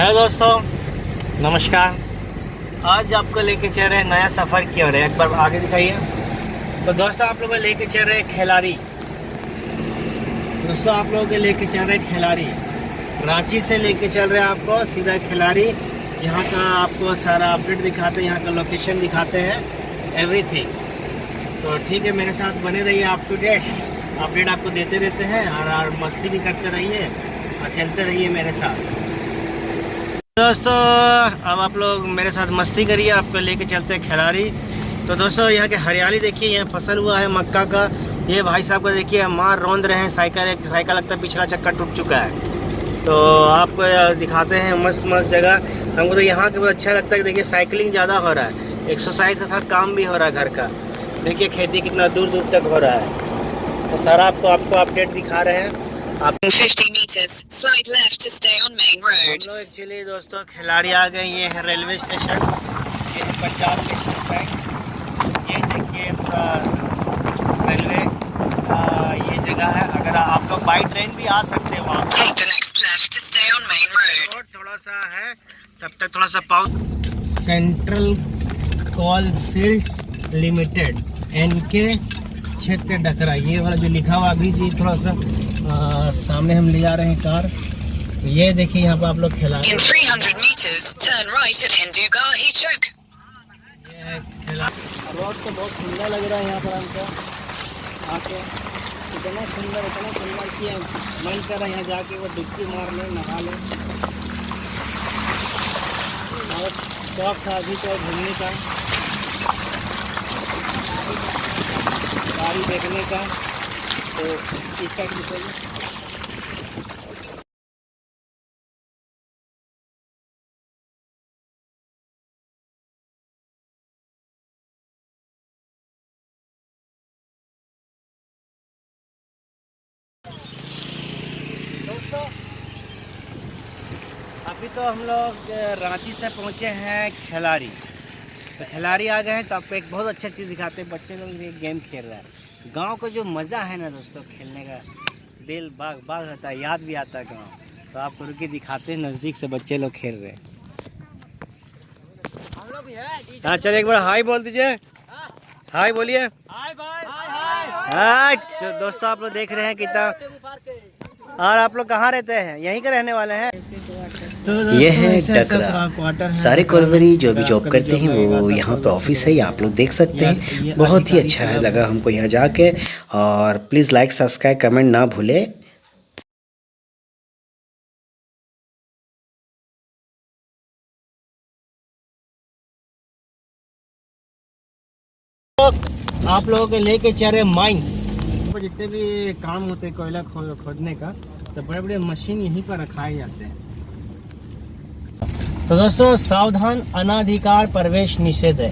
Hello दोस्तों, नमस्कार। आज आपको लेके चल रहे हैं नया सफ़र की ओर। एक बार आगे दिखाइए। तो दोस्तों आप लोगों को लेके चल रहे हैं खिलाड़ी। खिलाड़ी रांची से लेके चल रहे हैं आपको सीधा खिलाड़ी। यहाँ का आपको सारा अपडेट दिखाते हैं, यहाँ का लोकेशन दिखाते हैं, एवरीथिंग। तो ठीक है, मेरे साथ बने रहिए, अप टू डेट अपडेट आपको देते रहते हैं और मस्ती भी करते रहिए और चलते रहिए मेरे साथ। दोस्तों अब आप लोग मेरे साथ मस्ती करिए, आपको लेके चलते हैं खिलाड़ी। तो दोस्तों यहाँ के हरियाली देखिए, यहाँ फसल हुआ है मक्का का। ये भाई साहब को देखिए मार रौंद रहे हैं, साइकिल लगता है पिछला चक्का टूट चुका है। तो आपको दिखाते हैं मस्त मस्त जगह। हमको तो यहाँ के बहुत अच्छा लगता है। देखिए साइकिलिंग ज़्यादा हो रहा है, एक्सरसाइज के साथ काम भी हो रहा है घर का। देखिए खेती कितना दूर दूर तक हो रहा है। तो सारा आपको अपडेट दिखा रहे हैं। आप 50 meters, slide left to stay on main road. हम लोग एक्चुअली दोस्तों खिलाड़ी आ गए। ये है रेलवे स्टेशन, ये है पंजाब नेशनल बैंक। ये देखिए पूरा रेलवे ये जगह है। अगर आप लोग बाई ट्रेन भी आ सकते हैं वहाँ। Take the next left to stay on main road. और थोड़ा सा है, तब तक थोड़ा सा pause. Central coal fields limited NK क्षेत्र डकरा, ये वाला जो लिखा हुआ अभी जी थोड़ा सा सामने हम ले जा रहे हैं कार। तो ये देखिए यहाँ पर आप लोग खिला। In 300 meters, turn right at Hindu Gahi Chowk. ये है खिला। रोड तो बहुत सुंदर लग रहा है यहाँ पर हमको आके। इतना सुंदर कि मन कर रहा है यहाँ जाके वो डुबकी मार ले, नहा ले। और शौक था अभी तो घूमने का, गाड़ी देखने का। तो इस साइड निकलिए। दोस्तों अभी तो हम लोग रांची से पहुंचे हैं खिलाड़ी। तो खिलाड़ी आ गए हैं। तो आपको एक बहुत अच्छा चीज़ दिखाते हैं। बच्चे लोग ये गेम खेल रहा है। गांव का जो मज़ा है ना दोस्तों, खेलने का दिल बाग बाग होता है, याद भी आता है गांव। तो आपको रुके दिखाते हैं, नज़दीक से बच्चे लोग खेल रहे हैं। हाँ चल एक बार हाय बोल दीजिए। हाय बोलिए। हाय भाई। तो दोस्तों आप लोग देख रहे हैं कितना। और आप लोग कहाँ रहते हैं? यहीं के रहने वाले हैं? तो ये है डकरा। सारे कोलवरी जो भी जॉब करते हैं वो यहाँ पे ऑफिस है, ये आप लोग देख सकते हैं। बहुत ही अच्छा है लगा हमको यहाँ जाके। और प्लीज़ लाइक सब्सक्राइब कमेंट ना भूले। आप लोगों के लेके चल रहे माइंस। जितने भी काम होते हैं कोयला खोदने का, तो बड़े बड़े मशीन यहीं पर रखाए जाते हैं। तो दोस्तों सावधान, अनाधिकार प्रवेश निषेध है।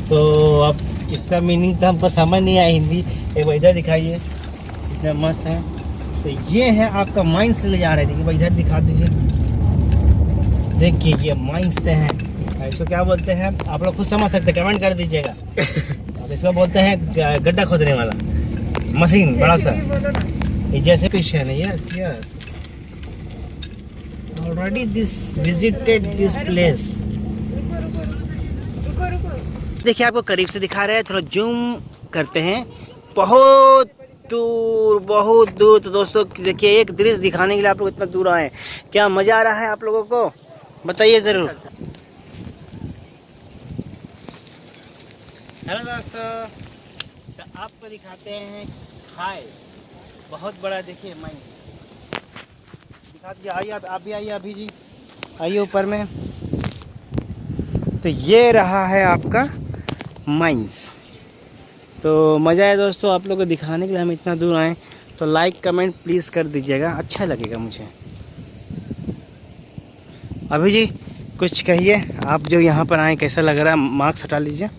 तो अब इसका मीनिंग तो हमको समझ नहीं आया हिंदी। एक इधर दिखाइए, कितना मस्त है। तो ये है आपका माइंस ले जा रहे थे कि इधर दिखा दीजिए। देखिए ये माइंस हैं, इसको क्या बोलते हैं आप लोग खुद समझ सकते हैं, कमेंट कर दीजिएगा। अब इसको बोलते हैं गड्ढा खोदने वाला मशीन, बड़ा सा। ये जैसे क्वेश्चन है। Yes yes, already this visited this place. देखिए आपको करीब से दिखा रहे हैं, थोड़ा जूम करते हैं। बहुत दूर। तो दोस्तों देखिए एक दृश्य दिखाने के लिए आप लोग इतना दूर आए। क्या मजा आ रहा है आप लोगों को? बताइए जरूर। हेलो दोस्तों, तो आपको दिखाते हैं खाई। बहुत बड़ा देखिए माइंस दिखा दीजिए। आइए आप भी आइए अभी जी, आइए ऊपर में। तो ये रहा है आपका माइंस। तो मज़ा है दोस्तों आप लोगों को दिखाने के लिए हम इतना दूर आए। तो लाइक कमेंट प्लीज़ कर दीजिएगा, अच्छा लगेगा मुझे। अभी जी कुछ कहिए, आप जो यहाँ पर आए कैसा लग रहा है? मार्क्स हटा लीजिए।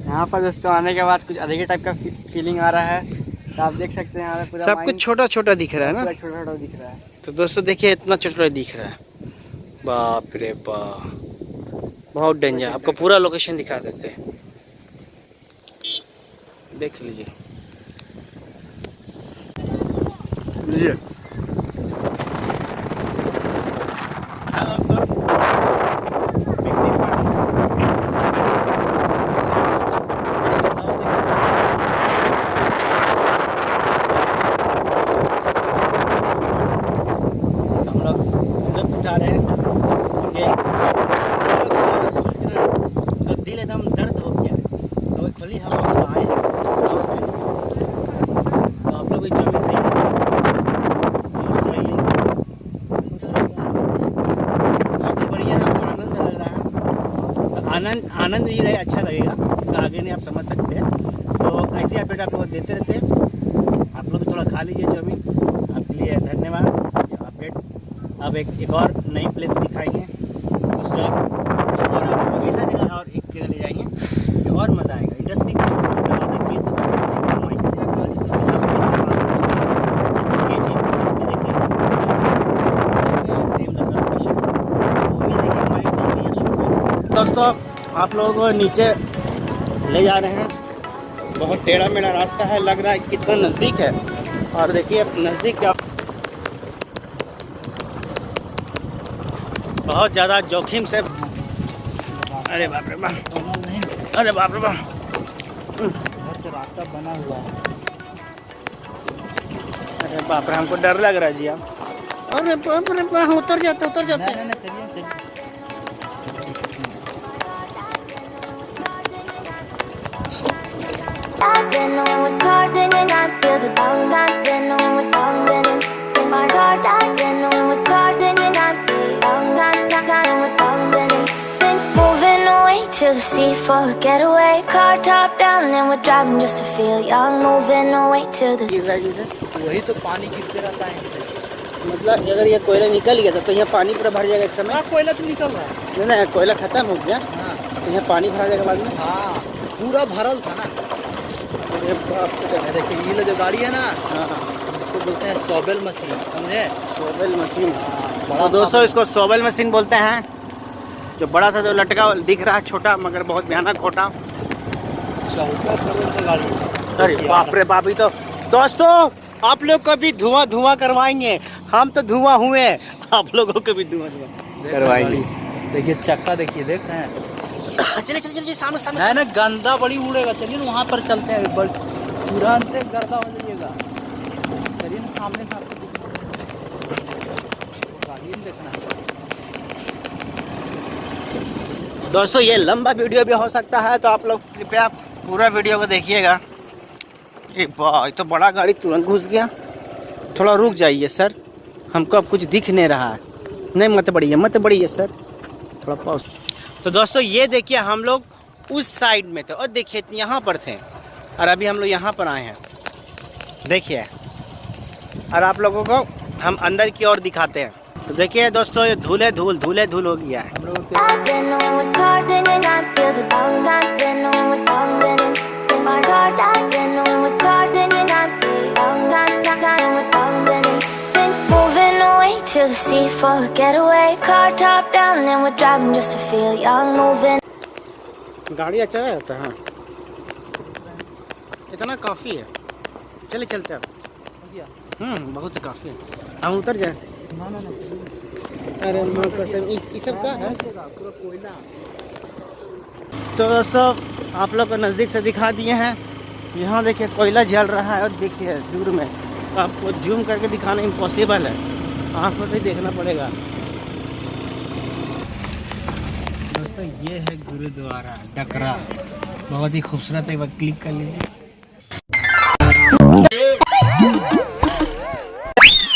यहाँ पर दोस्तों आने के बाद कुछ अलग ही टाइप का फीलिंग आ रहा है। तो आप देख सकते हैं यहाँ पूरा सब कुछ छोटा छोटा दिख रहा है ना? छोटा छोटा दिख रहा है। तो दोस्तों देखिए इतना छोटा दिख रहा है। बाप रे बाप, बहुत डेंजर। आपको पूरा लोकेशन दिखा देते हैं, देख लीजिए। दोस्तों पिकनिक पार्टी। हम लोग लुत्फ उठा रहे हैं क्योंकि दिल एकदम दर्द हो गया है, तो खुली हवा में आए हैं सांस लेने। तो आप लोग भी जो भी खाइए बहुत ही बढ़िया है, आपको आनंद लग रहा है। आनंद ये रहे अच्छा लगेगा, इससे आगे नहीं आप समझ सकते हैं। तो ऐसी अपडेट आप लोग देते रहते हैं। आप लोग भी थोड़ा खा लीजिए जो भी। आपके लिए धन्यवाद अपडेट। अब एक और नई प्लेस दिखाएंगे दूसरा, और आप लोग ऐसा जगह और एक जगह ले जाएंगे और मज़ा आएगा। इंटरेस्टिंग प्लेस देखिए तो दोस्तों आप लोगों को नीचे ले जा रहे हैं। बहुत टेढ़ा मेढ़ा रास्ता है, लग रहा है कितना नज़दीक है। और देखिए नज़दीक क्या, बहुत ज़्यादा जोखिम से। अरे बाप रे बाप, अरे बाप रे बाप, घर से रास्ता बना हुआ है। अरे बाप रे, हमको डर लग रहा है जी। आप अरे बाप रे बाप, उतर जाते नहीं, चलिए चलिए। I've been on with card and I feel the bong. I've been on with bong and in my card. I've been on with card and I feel bong. I'm with bong and been moving away to the sea for a getaway. Car top down and we're driving just to feel young. Moving away to the वही तो पानी गिरते रहता है। मतलब अगर ये कोयला निकल गया तो यहाँ पानी पूरा भर जाएगा एक समय। कोयला तो निकल रहा है। नहीं, कोयला खत्म हो गया हाँ तो यहाँ पानी भरा जाएगा बाद में। हाँ, पूरा भरल था ना। अरे बाप रे, देखिए ये जो गाड़ी है ना, हाँ इसको बोलते हैं सोबेल मशीन, समझे? Sobel machine. बड़ा तो दोस्तों इसको सोबेल मशीन बोलते हैं। जो बड़ा सा जो लटका दिख रहा है छोटा मगर बहुत भयानक खोटा। 14 करोड़ की गाड़ी है। अरे बाप रे बाप, ही तो दोस्तों आप लोग को भी धुआं करवाएंगे। हम तो धुआं हुए, आप लोगों को भी धुआं करवाएंगे। देखिए चक्का, देखिए देख रहे हैं। चलिए चलिए चलिए, सामने सामने। नहीं ना, गंदा बड़ी उड़ेगा। चलिए ना वहाँ पर चलते हैं, तुरंत से गर्दा हो जाइएगा। चलिए ना सामने सामने गाड़ी में देखना है। दोस्तों ये लंबा वीडियो भी हो सकता है, तो आप लोग कृपया पूरा वीडियो को देखिएगा। ये वाह, तो बड़ा गाड़ी तुरंत घुस गया। थोड़ा रुक जाइए सर, हमको अब कुछ दिख नहीं रहा है। नहीं मत बढ़िए सर, थोड़ा पॉज। तो दोस्तों ये देखिए हम लोग उस साइड में थे और देखिए यहाँ पर थे, और अभी हम लोग यहाँ पर आए हैं। देखिए, और आप लोगों को हम अंदर की ओर दिखाते हैं। तो देखिए दोस्तों ये धूल हो गया है। I've been on with card and I feel the bong. I've been on with bong and in my card. I've been on with card and I feel bong. I'm with bong and been moving away to the sea for a getaway. Car top down and we're driving just to feel young. Moving. गाड़ी अच्छा रहता है, हाँ इतना काफ़ी है। चलिए चलते हैं। बहुत काफ़ी है, हम उतर जाए। अरे माँ कसम, इस सब का है पूरा कोयला। तो दोस्तों आप लोग को नज़दीक से दिखा दिए हैं। यहाँ देखिए कोयला जल रहा है, और देखिए दूर में आपको जूम करके दिखाना इम्पॉसिबल है, आँखों से देखना पड़ेगा। दोस्तों ये है गुरुद्वारा डकरा, बहुत ही खूबसूरत है। एक बार क्लिक कर लीजिए।